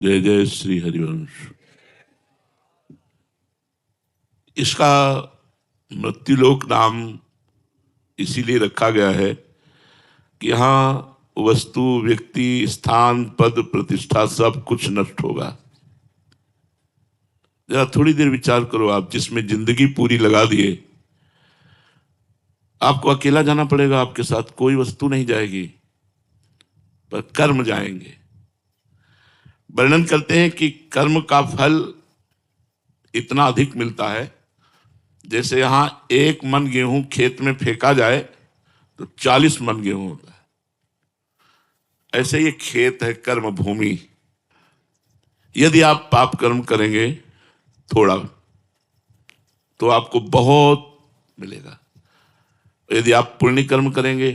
जय जय श्री हरिवंश। इसका मृत्युलोक नाम इसीलिए रखा गया है कि यहाँ वस्तु, व्यक्ति, स्थान, पद, प्रतिष्ठा सब कुछ नष्ट होगा। जरा थोड़ी देर विचार करो, आप जिसमें जिंदगी पूरी लगा दिए, आपको अकेला जाना पड़ेगा, आपके साथ कोई वस्तु नहीं जाएगी, पर कर्म जाएंगे। वर्णन करते हैं कि कर्म का फल इतना अधिक मिलता है, जैसे यहां 1 मन गेहूं खेत में फेंका जाए तो 40 मन गेहूं होता है। ऐसे ये खेत है कर्म भूमि। यदि आप पाप कर्म करेंगे थोड़ा तो आपको बहुत मिलेगा, यदि आप पुण्य कर्म करेंगे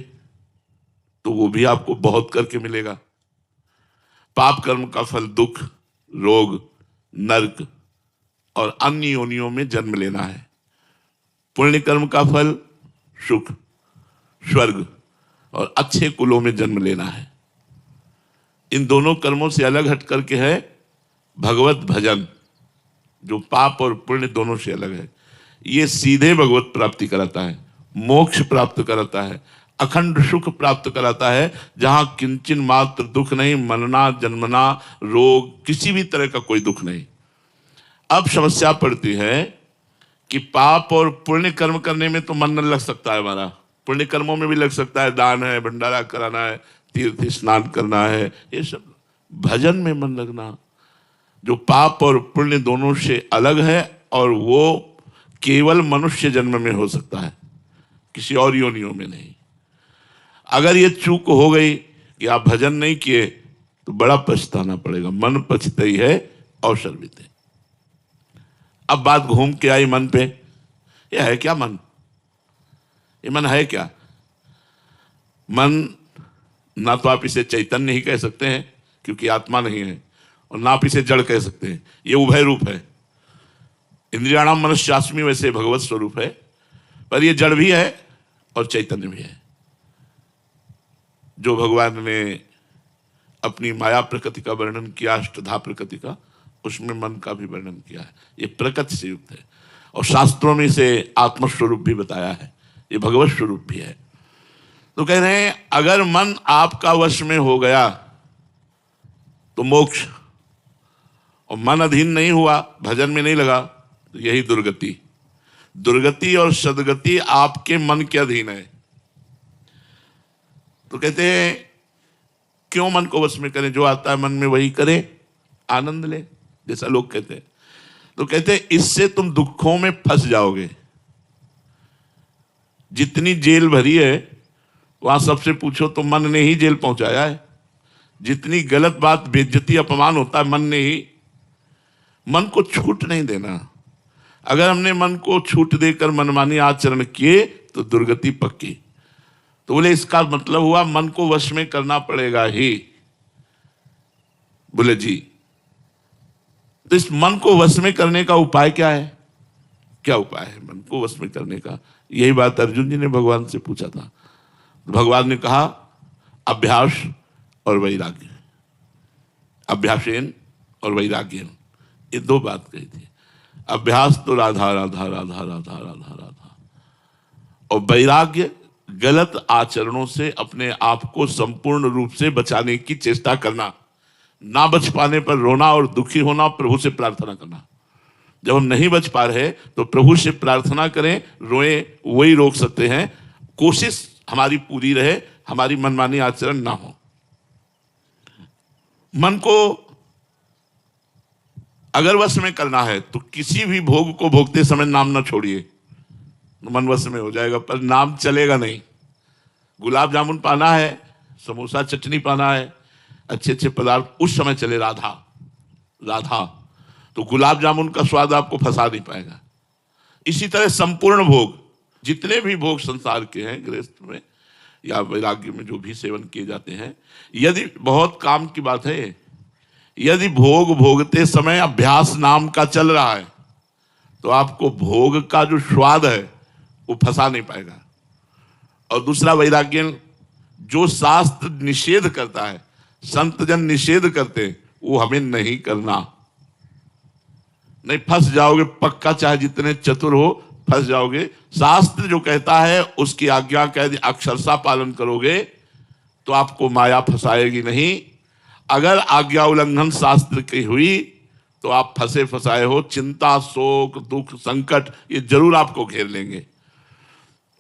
तो वो भी आपको बहुत करके मिलेगा। पाप कर्म का फल दुख, रोग, नरक और अन्य योनियों में जन्म लेना है। पुण्य कर्म का फल सुख, स्वर्ग और अच्छे कुलों में जन्म लेना है। इन दोनों कर्मों से अलग हट करके है भगवत भजन, जो पाप और पुण्य दोनों से अलग है। ये सीधे भगवत प्राप्ति कराता है, मोक्ष प्राप्त कराता है, अखंड सुख प्राप्त कराता है, जहां किंचन मात्र दुख नहीं, मरना, जन्मना, रोग, किसी भी तरह का कोई दुख नहीं। अब समस्या पड़ती है कि पाप और पुण्य कर्म करने में तो मन न लग सकता है हमारा, पुण्य कर्मों में भी लग सकता है, दान है, भंडारा कराना है, तीर्थ स्नान करना है, ये सब। भजन में मन लगना, जो पाप और पुण्य दोनों से अलग है, और वो केवल मनुष्य जन्म में हो सकता है, किसी और योनियों में नहीं। अगर ये चूक हो गई कि आप भजन नहीं किए तो बड़ा पछताना पड़ेगा। मन पछताई है अवसर बीते। अब बात घूम के आई मन पे। ये है क्या मन? ये मन है क्या? मन ना तो आप इसे चैतन्य ही कह सकते हैं क्योंकि आत्मा नहीं है, और ना आप इसे जड़ कह सकते हैं। ये उभय रूप है। इंद्रियाणाम मनश्चास्मि वैसे भगवत स्वरूप है, पर ये जड़ भी है और चैतन्य भी है। जो भगवान ने अपनी माया प्रकृति का वर्णन किया, अष्टधा प्रकृति का, उसमें मन का भी वर्णन किया है। ये प्रकृति से युक्त है, और शास्त्रों में इसे आत्मस्वरूप भी बताया है, ये भगवत स्वरूप भी है। तो कह रहे हैं अगर मन आपका वश में हो गया तो मोक्ष, और मन अधीन नहीं हुआ, भजन में नहीं लगा, तो यही दुर्गति। दुर्गति और सदगति आपके मन के अधीन है। तो कहते हैं क्यों मन को वश में करें, जो आता है मन में वही करें, आनंद ले, जैसा लोग कहते हैं। तो कहते हैं इससे तुम दुखों में फंस जाओगे। जितनी जेल भरी है वहां सबसे पूछो तो मन ने ही जेल पहुंचाया है। जितनी गलत बात, बेइज्जती, अपमान होता है, मन ने ही। मन को छूट नहीं देना। अगर हमने मन को छूट देकर मनमानी आचरण किए तो दुर्गति पक्की। तो बोले इसका मतलब हुआ मन को वश में करना पड़ेगा ही। बोले जी, तो इस मन को वश में करने का उपाय क्या है? क्या उपाय है मन को वश में करने का? यही बात अर्जुन जी ने भगवान से पूछा था। तो भगवान ने कहा अभ्यास और वैराग्य, अभ्यासेन और वैराग्यन, ये 2 बात कही थी। अभ्यास तो राधा राधा राधा राधा राधा राधा, और वैराग्य गलत आचरणों से अपने आप को संपूर्ण रूप से बचाने की चेष्टा करना। ना बच पाने पर रोना और दुखी होना, प्रभु से प्रार्थना करना। जब हम नहीं बच पा रहे तो प्रभु से प्रार्थना करें, रोएं, वही रोक सकते हैं। कोशिश हमारी पूरी रहे, हमारी मनमानी आचरण ना हो। मन को अगर वश में करना है तो किसी भी भोग को भोगते समय नाम ना छोड़िए, मन वश में हो जाएगा, पर नाम चलेगा नहीं। गुलाब जामुन पाना है, समोसा चटनी पाना है, अच्छे अच्छे पदार्थ, उस समय चले राधा राधा, तो गुलाब जामुन का स्वाद आपको फंसा नहीं पाएगा। इसी तरह संपूर्ण भोग, जितने भी भोग संसार के हैं, गृहस्थ में या वैराग्य में जो भी सेवन किए जाते हैं, यदि बहुत काम की बात है, यदि भोग भोगते समय अभ्यास नाम का चल रहा है तो आपको भोग का जो स्वाद है वो फंसा नहीं पाएगा। और दूसरा वैराग्य, जो शास्त्र निषेध करता है, संत जन निषेध करते हैं, वो हमें नहीं करना। नहीं फंस जाओगे पक्का, चाहे जितने चतुर हो फंस जाओगे। शास्त्र जो कहता है उसकी आज्ञा का यदि अक्षरशः पालन करोगे तो आपको माया फंसाएगी नहीं। अगर आज्ञा उल्लंघन शास्त्र की हुई तो आप फंसे फंसाए हो। चिंता, शोक, दुख, संकट ये जरूर आपको घेर लेंगे।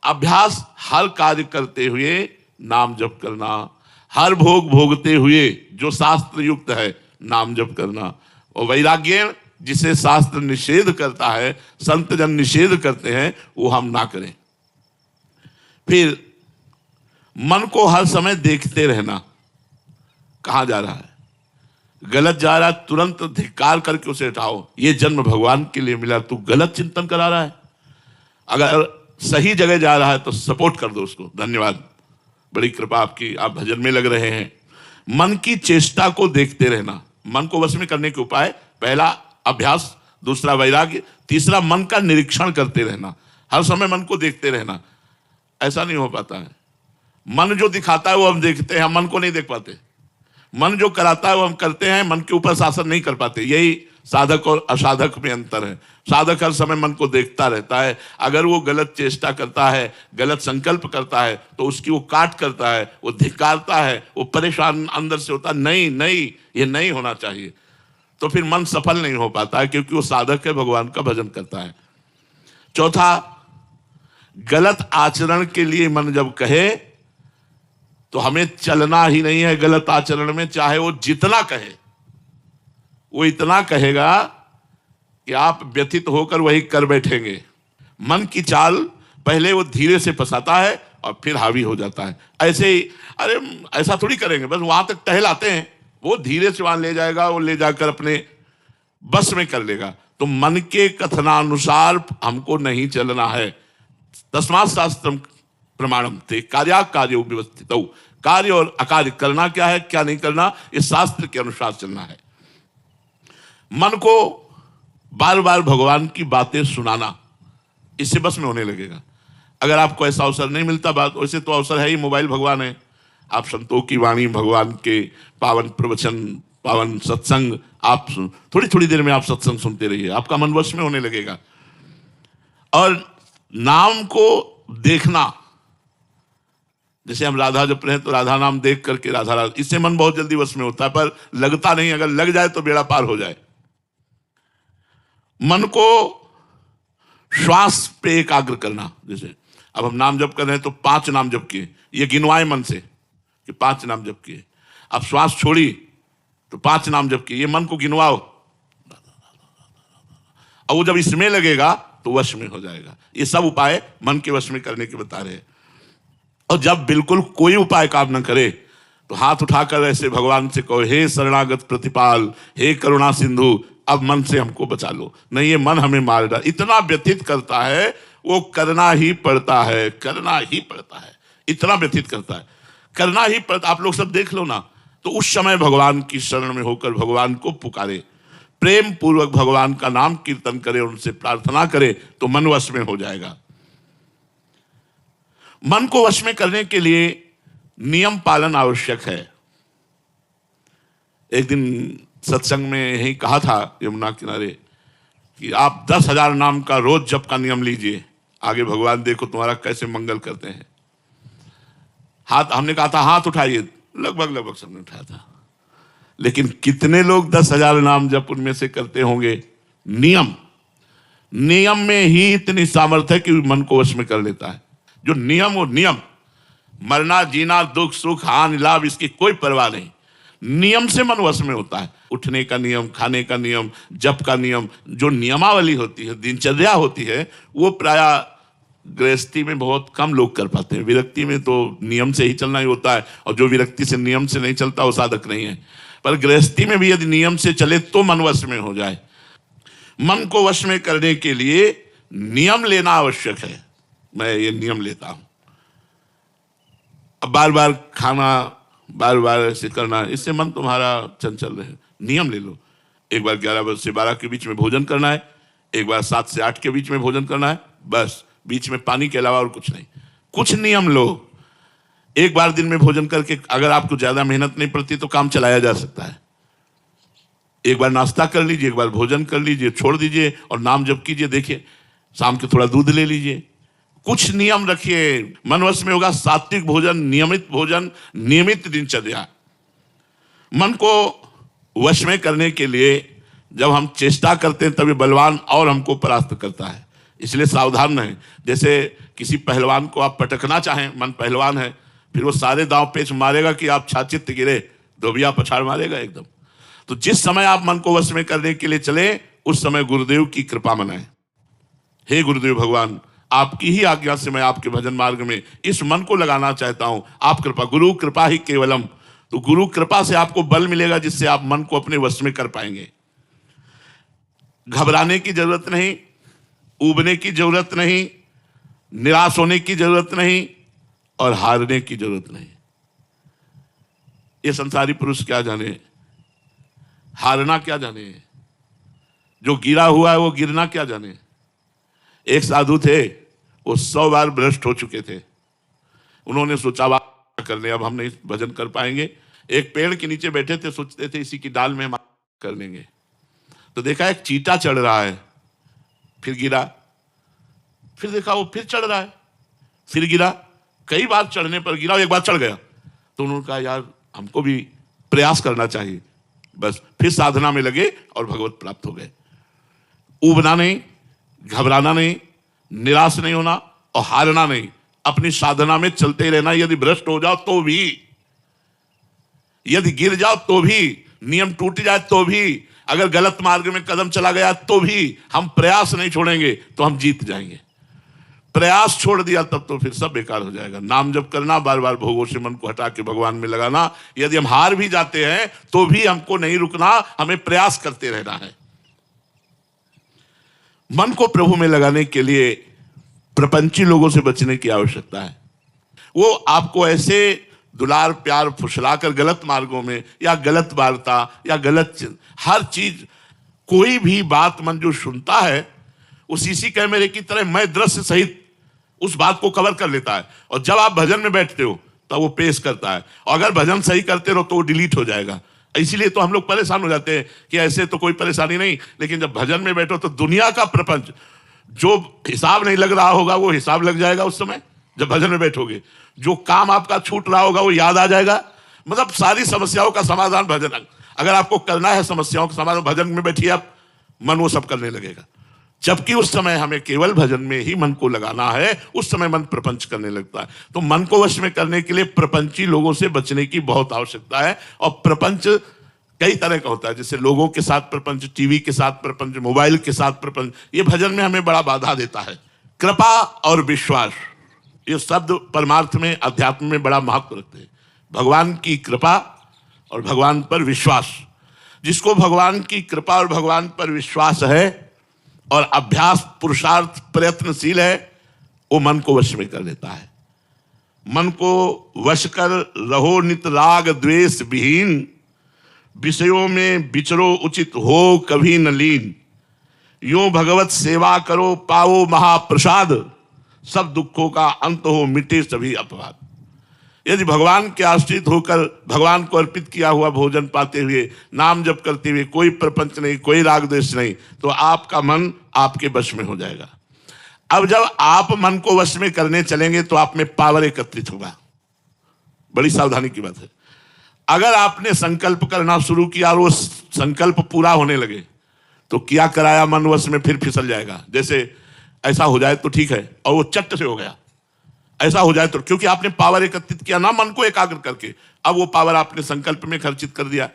अभ्यास हर कार्य करते हुए नाम जप करना, हर भोग भोगते हुए जो शास्त्र युक्त है नाम जप करना। और वैराग्य जिसे शास्त्र निषेध करता है, संत जन निषेध करते हैं, वो हम ना करें। फिर मन को हर समय देखते रहना, कहां जा रहा है, गलत जा रहा है तुरंत धिक्कार करके उसे हटाओ। ये जन्म भगवान के लिए मिला, तू गलत चिंतन करा रहा है। अगर सही जगह जा रहा है तो सपोर्ट कर दो उसको, धन्यवाद, बड़ी कृपा आपकी, आप भजन में लग रहे हैं। मन की चेष्टा को देखते रहना, मन को वश में करने के उपाय, पहला अभ्यास, दूसरा वैराग्य, तीसरा मन का निरीक्षण करते रहना, हर समय मन को देखते रहना। ऐसा नहीं हो पाता है, मन जो दिखाता है वो हम देखते हैं, मन को नहीं देख पाते। मन जो कराता है वो हम करते हैं, मन के ऊपर शासन नहीं कर पाते। यही साधक और असाधक में अंतर है। साधक हर समय मन को देखता रहता है, अगर वो गलत चेष्टा करता है, गलत संकल्प करता है तो उसकी वो काट करता है, वो धिक्कारता है, वो परेशान अंदर से होता है, नहीं नहीं ये नहीं होना चाहिए। तो फिर मन सफल नहीं हो पाता है, क्योंकि वो साधक है, भगवान का भजन करता है। चौथा, गलत आचरण के लिए मन जब कहे तो हमें चलना ही नहीं है गलत आचरण में। चाहे वो जितना कहे, वो इतना कहेगा कि आप व्यथित होकर वही कर बैठेंगे। मन की चाल पहले वो धीरे से फंसाता है और फिर हावी हो जाता है। ऐसे ही, अरे ऐसा थोड़ी करेंगे, बस वहां तक टहलाते हैं, वो धीरे से वहां ले जाएगा, वो ले जाकर अपने बस में कर लेगा। तो मन के कथनानुसार हमको नहीं चलना है। तस्मात् शास्त्रम प्रमाणम थे कार्या कार्य व्यवस्थित। कार्य और अकार्य करना क्या है, क्या नहीं करना, इस शास्त्र के अनुसार चलना है। मन को बार बार भगवान की बातें सुनाना, इससे बस में होने लगेगा। अगर आपको ऐसा अवसर नहीं मिलता, बात वैसे तो अवसर है ही, मोबाइल भगवान है, आप संतों की वाणी, भगवान के पावन प्रवचन, पावन सत्संग, आप थोड़ी थोड़ी देर में आप सत्संग सुनते रहिए, आपका मन वश में होने लगेगा। और नाम को देखना, जैसे हम राधा जप रहे हैं तो राधा नाम देख करके राधा राधा, इससे मन बहुत जल्दी वश में होता है, पर लगता नहीं। अगर लग जाए तो बेड़ा पार हो जाए। मन को श्वास पे एकाग्र करना, जैसे अब हम नाम जप कर रहे हैं तो 5 नाम जप किए, ये गिनवाए मन से कि 5 नाम जप किए। अब श्वास छोड़ी तो 5 नाम जप किए, ये मन को गिनवाओ, और वो जब इसमें लगेगा तो वश में हो जाएगा। ये सब उपाय मन के वश में करने के बता रहे हैं। और जब बिल्कुल कोई उपाय काम न करे तो हाथ उठाकर ऐसे भगवान से कहो, हे शरणागत प्रतिपाल, हे करुणा सिंधु, अब मन से हमको बचा लो, नहीं ये मन हमें मार डाल। इतना व्यथित करता है, वो करना ही पड़ता है, करना ही पड़ता है, इतना व्यथित करता है, करना ही पड़ता। आप लोग सब देख लो ना, तो उस समय भगवान की शरण में होकर भगवान को पुकारे, प्रेम पूर्वक भगवान का नाम कीर्तन करे, उनसे प्रार्थना करे, तो मन वश में हो जाएगा। मन को वश में करने के लिए नियम पालन आवश्यक है। एक दिन सत्संग में यही कहा था यमुना किनारे कि आप 10,000 नाम का रोज जप का नियम लीजिए, आगे भगवान देखो तुम्हारा कैसे मंगल करते हैं। हाथ, हमने कहा था हाथ उठाइए, लगभग सबने उठाया था, लेकिन कितने लोग 10,000 नाम जप उनमें से करते होंगे? नियम में ही इतनी सामर्थ्य है कि मन को वश में कर लेता है। जो नियम, वो नियम, मरना जीना, दुख सुख, हानि लाभ, इसकी कोई परवाह नहीं, नियम से मन वश में होता है। उठने का नियम, खाने का नियम, जप का नियम, जो नियमावली होती है, दिनचर्या होती है, वो प्रायः गृहस्थी में बहुत कम लोग कर पाते हैं। विरक्ति में तो नियम से ही चलना ही होता है, और जो विरक्ति से नियम से नहीं चलता वो साधक नहीं है। पर गृहस्थी में भी यदि नियम से चले तो मन वश में हो जाए। मन को वश में करने के लिए नियम लेना आवश्यक है। मैं ये नियम लेता हूं, अब बार बार खाना, बार बार ऐसे करना, इससे मन तुम्हारा चंचल रहे। नियम ले लो, एक बार 11 से 12 के बीच में भोजन करना है, एक बार 7 से 8 के बीच में भोजन करना है, बस बीच में पानी के अलावा और कुछ नहीं। कुछ नियम लो, एक बार दिन में भोजन करके अगर आपको ज्यादा मेहनत नहीं पड़ती तो काम चलाया जा सकता है। एक बार नाश्ता कर लीजिए, एक बार भोजन कर लीजिए, छोड़ दीजिए और नाम जप कीजिए। देखिए शाम के थोड़ा दूध ले लीजिए, कुछ नियम रखिए। मन वश में होगा सात्विक भोजन, नियमित दिनचर्या। मन को वश में करने के लिए जब हम चेष्टा करते हैं तभी बलवान और हमको परास्त करता है, इसलिए सावधान रहें। जैसे किसी पहलवान को आप पटकना चाहें, मन पहलवान है, फिर वो सारे दांव पेच मारेगा कि आप छाचित गिरे, धोबिया पछाड़ मारेगा एकदम। तो जिस समय आप मन को वश में करने के लिए चले, उस समय गुरुदेव की कृपा मनाएं। हे गुरुदेव भगवान, आपकी ही आज्ञा से मैं आपके भजन मार्ग में इस मन को लगाना चाहता हूं, आप कृपा, गुरु कृपा ही केवलम। तो गुरु कृपा से आपको बल मिलेगा जिससे आप मन को अपने वश में कर पाएंगे। घबराने की जरूरत नहीं, ऊबने की जरूरत नहीं, निराश होने की जरूरत नहीं और हारने की जरूरत नहीं। ये संसारी पुरुष क्या जाने, हारना क्या जाने, जो गिरा हुआ है वो गिरना क्या जाने। एक साधु थे, वो 100 बार भ्रष्ट हो चुके थे। उन्होंने सोचा बात कर ले, अब हम नहीं भजन कर पाएंगे। एक पेड़ के नीचे बैठे थे, सोचते थे इसी की डाल में हम कर लेंगे। तो देखा एक चींटा चढ़ रहा है, फिर गिरा, फिर देखा वो फिर चढ़ रहा है, फिर गिरा। कई बार चढ़ने पर गिरा, एक बार चढ़ गया। तो उन्होंने कहा यार हमको भी प्रयास करना चाहिए। बस फिर साधना में लगे और भगवत प्राप्त हो गए। ऊबना नहीं, घबराना नहीं, निराश नहीं होना और हारना नहीं, अपनी साधना में चलते रहना। यदि भ्रष्ट हो जाओ तो भी, यदि गिर जाओ तो भी, नियम टूट जाए तो भी, अगर गलत मार्ग में कदम चला गया तो भी हम प्रयास नहीं छोड़ेंगे तो हम जीत जाएंगे। प्रयास छोड़ दिया तब तो फिर सब बेकार हो जाएगा। नाम जप करना, बार बार भोगों से मन को हटा के भगवान में लगाना। यदि हम हार भी जाते हैं तो भी हमको नहीं रुकना, हमें प्रयास करते रहना है। मन को प्रभु में लगाने के लिए प्रपंची लोगों से बचने की आवश्यकता है। वो आपको ऐसे दुलार प्यार फुसलाकर गलत मार्गों में या गलत वार्ता या गलत हर चीज, कोई भी बात मन जो सुनता है वो सीसी कैमरे की तरह मैं दृश्य सहित उस बात को कवर कर लेता है। और जब आप भजन में बैठते हो तब वो पेश करता है, और अगर भजन सही करते रहो तो वो डिलीट हो जाएगा। इसीलिए तो हम लोग परेशान हो जाते हैं कि ऐसे तो कोई परेशानी नहीं, लेकिन जब भजन में बैठो तो दुनिया का प्रपंच जो हिसाब नहीं लग रहा होगा वो हिसाब लग जाएगा उस समय जब भजन में बैठोगे। जो काम आपका छूट रहा होगा वो याद आ जाएगा। मतलब सारी समस्याओं का समाधान भजन, अगर आपको करना है समस्याओं का समाधान, भजन में बैठिए आप, मन वो सब करने लगेगा। जबकि उस समय हमें केवल भजन में ही मन को लगाना है, उस समय मन प्रपंच करने लगता है। तो मन को वश में करने के लिए प्रपंची लोगों से बचने की बहुत आवश्यकता है। और प्रपंच कई तरह का होता है, जैसे लोगों के साथ प्रपंच, टीवी के साथ प्रपंच, मोबाइल के साथ प्रपंच, ये भजन में हमें बड़ा बाधा देता है। कृपा और विश्वास, ये शब्द परमार्थ में, अध्यात्म में बड़ा महत्व रखते हैं। भगवान की कृपा और भगवान पर विश्वास। जिसको भगवान की कृपा और भगवान पर विश्वास है और अभ्यास, पुरुषार्थ, प्रयत्नशील है, वो मन को वश में कर लेता है। मन को वश कर रहो नित राग द्वेष विहीन, विषयों में विचरो उचित हो कभी न लीन। यूं भगवत सेवा करो पाओ महाप्रसाद, सब दुखों का अंत हो मिटे सभी अपवाद। यदि भगवान के आश्रित होकर भगवान को अर्पित किया हुआ भोजन पाते हुए, नाम जप करते हुए, कोई प्रपंच नहीं, कोई राग द्वेष नहीं, तो आपका मन आपके वश में हो जाएगा। अब जब आप मन को वश में करने चलेंगे तो आप में पावर एकत्रित होगा। बड़ी सावधानी की बात है। अगर आपने संकल्प करना शुरू किया और वो संकल्प पूरा होने लगे तो क्या कराया, मन वश में फिर फिसल जाएगा। जैसे ऐसा हो जाए तो ठीक है, और वो चट से हो गया, ऐसा हो जाए तो, क्योंकि आपने पावर एकत्रित किया ना मन को एकाग्र करके, अब वो पावर आपने संकल्प में खर्चित कर दिया।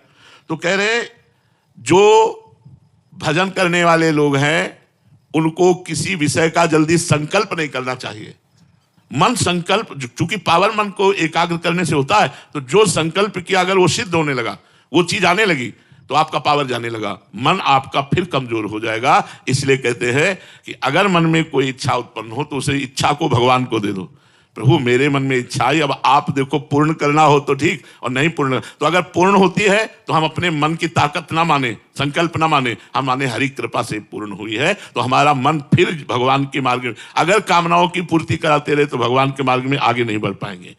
तो कह रहे जो भजन करने वाले लोग हैं उनको किसी विषय का जल्दी संकल्प नहीं करना चाहिए। मन संकल्प, चूंकि पावर मन को एकाग्र करने से होता है, तो जो संकल्प किया अगर वो सिद्ध होने लगा, वो चीज आने लगी, तो आपका पावर जाने लगा, मन आपका फिर कमजोर हो जाएगा। इसलिए कहते हैं कि अगर मन में कोई इच्छा उत्पन्न हो तो उसे इच्छा को भगवान को दे दो। प्रभु मेरे मन में इच्छा आई, अब आप देखो पूर्ण करना हो तो ठीक, और नहीं पूर्ण तो अगर पूर्ण होती है तो हम अपने मन की ताकत ना माने, संकल्प ना माने, हम माने हरि कृपा से पूर्ण हुई है, तो हमारा मन फिर भगवान के मार्ग में, अगर कामनाओं की पूर्ति कराते रहे तो भगवान के मार्ग में आगे नहीं बढ़ पाएंगे।